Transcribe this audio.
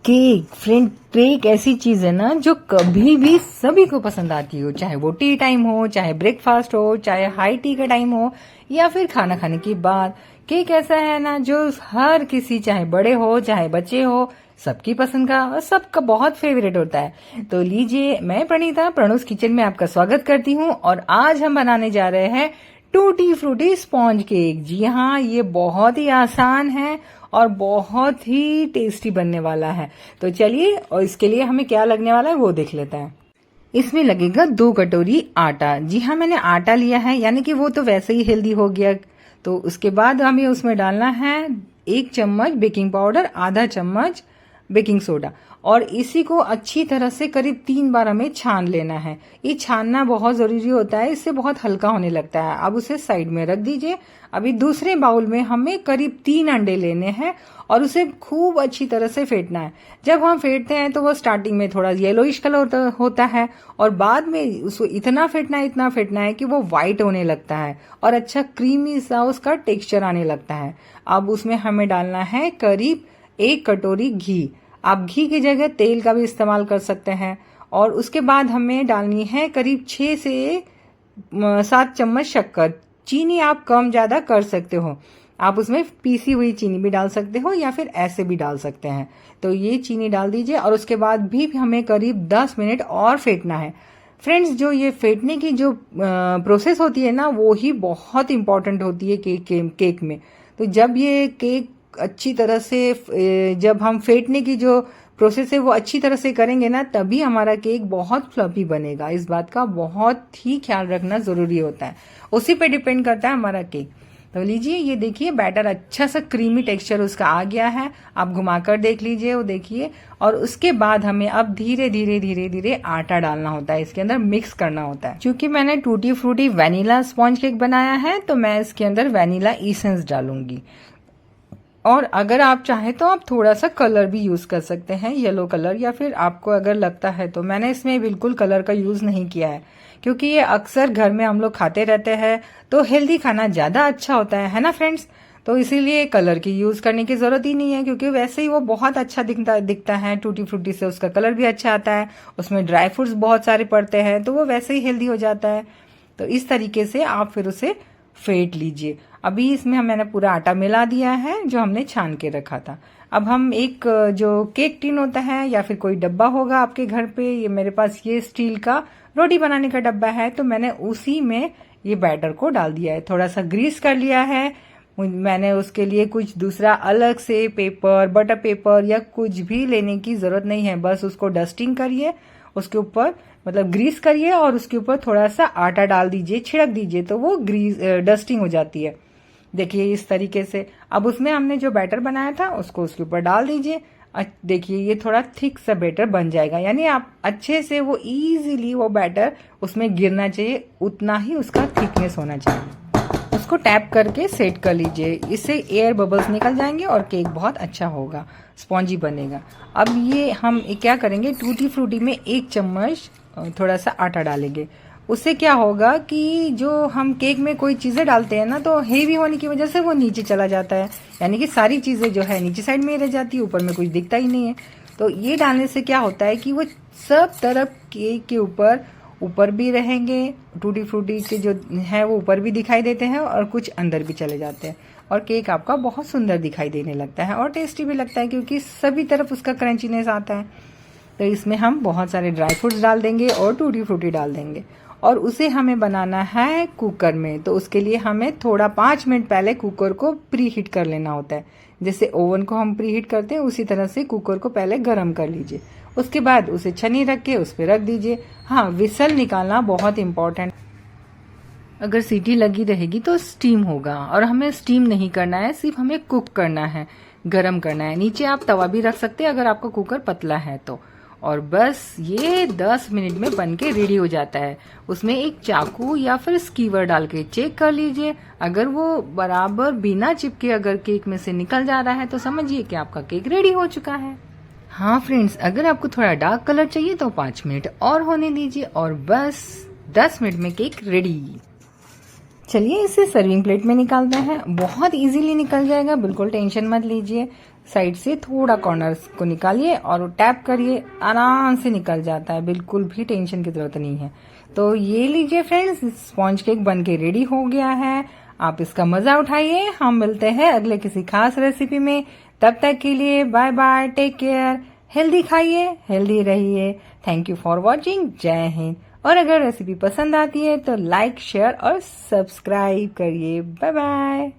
Cake friend, cake ऐसी चीज है ना जो कभी भी सभी को पसंद आती हो, चाहे वो टी टाइम हो, चाहे ब्रेकफास्ट हो, चाहे हाई टी का टाइम हो, या फिर खाना खाने के बाद। केक ऐसा है ना जो हर किसी, चाहे बड़े हो चाहे बच्चे हो, सबकी पसंद का और सबका बहुत फेवरेट होता है। तो लीजिए, मैं प्रणीता प्रणुस किचन में आपका स्वागत करती हूँ और आज हम बनाने जा रहे हैं टूटी फ्रूटी स्पॉन्ज केक। जी हाँ, ये बहुत ही आसान है और बहुत ही टेस्टी बनने वाला है। तो चलिए, और इसके लिए हमें क्या लगने वाला है वो देख लेते हैं। इसमें लगेगा 2 कटोरी आटा। जी हाँ, मैंने आटा लिया है, यानी कि वो तो वैसे ही हेल्दी हो गया। तो उसके बाद हमें उसमें डालना है 1 चम्मच बेकिंग पाउडर, आधा चम्मच बेकिंग सोडा, और इसी को अच्छी तरह से करीब 3 बार हमें छान लेना है। ये छानना बहुत जरूरी होता है, इससे बहुत हल्का होने लगता है। अब उसे साइड में रख दीजिए। अभी दूसरे बाउल में हमें करीब 3 अंडे लेने हैं और उसे खूब अच्छी तरह से फेंटना है। जब हम फेंटते हैं तो वो स्टार्टिंग में थोड़ा येलोइश कलर होता है और बाद में उसको इतना फेंटना है कि वो व्हाइट होने लगता है और अच्छा क्रीमी सा उसका टेक्सचर आने लगता है। अब उसमें हमें डालना है करीब 1 कटोरी घी। आप घी की जगह तेल का भी इस्तेमाल कर सकते हैं। और उसके बाद हमें डालनी है करीब 6 से 7 चम्मच शक्कर। चीनी आप कम ज्यादा कर सकते हो, आप उसमें पीसी हुई चीनी भी डाल सकते हो या फिर ऐसे भी डाल सकते हैं। तो ये चीनी डाल दीजिए और उसके बाद भी हमें करीब 10 मिनट और फेंटना है। फ्रेंड्स, जो ये फेंटने की जो प्रोसेस होती है ना, वो ही बहुत इंपॉर्टेंट होती है केक में। तो जब ये केक अच्छी तरह से, जब हम फेंटने की जो प्रोसेस है वो अच्छी तरह से करेंगे ना, तभी हमारा केक बहुत फ्लफी बनेगा। इस बात का बहुत ही ख्याल रखना जरूरी होता है, उसी पे डिपेंड करता है हमारा केक। तो लीजिए, ये देखिए बैटर अच्छा सा क्रीमी टेक्सचर उसका आ गया है। आप घुमाकर देख लीजिए, वो देखिए। और उसके बाद हमें अब धीरे धीरे आटा डालना होता है, इसके अंदर मिक्स करना होता है। क्योंकि मैंने tutti frutti vanilla sponge cake बनाया है, तो मैं इसके अंदर वैनिला एसेंस डालूंगी। और अगर आप चाहें तो आप थोड़ा सा कलर भी यूज कर सकते हैं, येलो कलर, या फिर आपको अगर लगता है तो। मैंने इसमें बिल्कुल कलर का यूज नहीं किया है, क्योंकि ये अक्सर घर में हम लोग खाते रहते हैं, तो हेल्दी खाना ज्यादा अच्छा होता है ना फ्रेंड्स। तो इसीलिए कलर की यूज करने की जरूरत ही नहीं है, क्योंकि वैसे ही वो बहुत अच्छा दिखता है। टूटी फ्रूटी से उसका कलर भी अच्छा आता है, उसमें ड्राई फ्रूट्स बहुत सारे पड़ते हैं, तो वो वैसे ही हेल्दी हो जाता है। तो इस तरीके से आप फिर उसे फेंट लीजिए। अभी इसमें मैंने पूरा आटा मिला दिया है जो हमने छान के रखा था। अब हम एक जो केक टिन होता है या फिर कोई डब्बा होगा आपके घर पे, ये मेरे पास ये स्टील का रोटी बनाने का डब्बा है, तो मैंने उसी में ये बैटर को डाल दिया है। थोड़ा सा ग्रीस कर लिया है मैंने। उसके लिए कुछ दूसरा अलग से पेपर, बटर पेपर या कुछ भी लेने की जरूरत नहीं है। बस उसको डस्टिंग करिए, उसके ऊपर मतलब ग्रीस करिए और उसके ऊपर थोड़ा सा आटा डाल दीजिए, छिड़क दीजिए, तो वो डस्टिंग हो जाती है। देखिए इस तरीके से। अब उसमें हमने जो बैटर बनाया था उसको उसके ऊपर डाल दीजिए। देखिए ये थोड़ा थिक सा बैटर बन जाएगा, यानी आप अच्छे से वो इजीली वो बैटर उसमें गिरना चाहिए, उतना ही उसका थिकनेस होना चाहिए। उसको टैप करके सेट कर लीजिए, इससे एयर बबल्स निकल जाएंगे और केक बहुत अच्छा होगा, स्पॉन्जी बनेगा। अब ये हम क्या करेंगे, टूटी फ्रूटी में 1 चम्मच थोड़ा सा आटा डालेंगे। उससे क्या होगा कि जो हम केक में कोई चीजें डालते हैं ना, तो हेवी होने की वजह से वो नीचे चला जाता है, यानी कि सारी चीजें जो है नीचे साइड में रह जाती है, ऊपर में कुछ दिखता ही नहीं है। तो ये डालने से क्या होता है कि वो सब तरफ केक के ऊपर भी रहेंगे, टूटी फ्रूटी के जो है वो ऊपर भी दिखाई देते हैं और कुछ अंदर भी चले जाते हैं, और केक आपका बहुत सुंदर दिखाई देने लगता है और टेस्टी भी लगता है, क्योंकि सभी तरफ उसका क्रंचीनेस आता है। तो इसमें हम बहुत सारे ड्राई फ्रूट्स डाल देंगे और टूटी फ्रूटी डाल देंगे, और उसे हमें बनाना है कुकर में। तो उसके लिए हमें थोड़ा 5 मिनट पहले कुकर को प्री हीट कर लेना होता है। जैसे ओवन को हम प्री हीट करते हैं, उसी तरह से कुकर को पहले गर्म कर लीजिए। उसके बाद उसे छन्नी रख के उस पर रख दीजिए। हाँ, विसल निकालना बहुत इंपॉर्टेंट। अगर सीटी लगी रहेगी तो स्टीम होगा, और हमें स्टीम नहीं करना है, सिर्फ हमें कुक करना है, गर्म करना है। नीचे आप तवा भी रख सकते हैं अगर आपका कुकर पतला है तो। और बस ये 10 मिनट में बन के रेडी हो जाता है। उसमें एक चाकू या फिर स्कीवर डाल के चेक कर लीजिए, अगर वो बराबर बिना चिपके अगर केक में से निकल जा रहा है तो समझिए कि आपका केक रेडी हो चुका है। हाँ फ्रेंड्स, अगर आपको थोड़ा डार्क कलर चाहिए तो 5 मिनट और होने दीजिए, और बस 10 मिनट में केक रेडी। चलिए इसे सर्विंग प्लेट में निकालते हैं। बहुत इजीली निकल जाएगा, बिल्कुल टेंशन मत लीजिए। साइड से थोड़ा कॉर्नर्स को निकालिए और टैप करिए, आराम से निकल जाता है, बिल्कुल भी टेंशन की जरूरत नहीं है। तो ये लीजिए फ्रेंड्स, स्पॉन्ज केक बन के रेडी हो गया है। आप इसका मजा उठाइए। हम मिलते हैं अगले किसी खास रेसिपी में। तब तक के लिए bye bye, take care, healthy खाइए, हेल्दी रहिए। Thank you for watching. जय हिंद। और अगर रेसिपी पसंद आती है तो लाइक, शेयर और सब्सक्राइब करिए। Bye bye.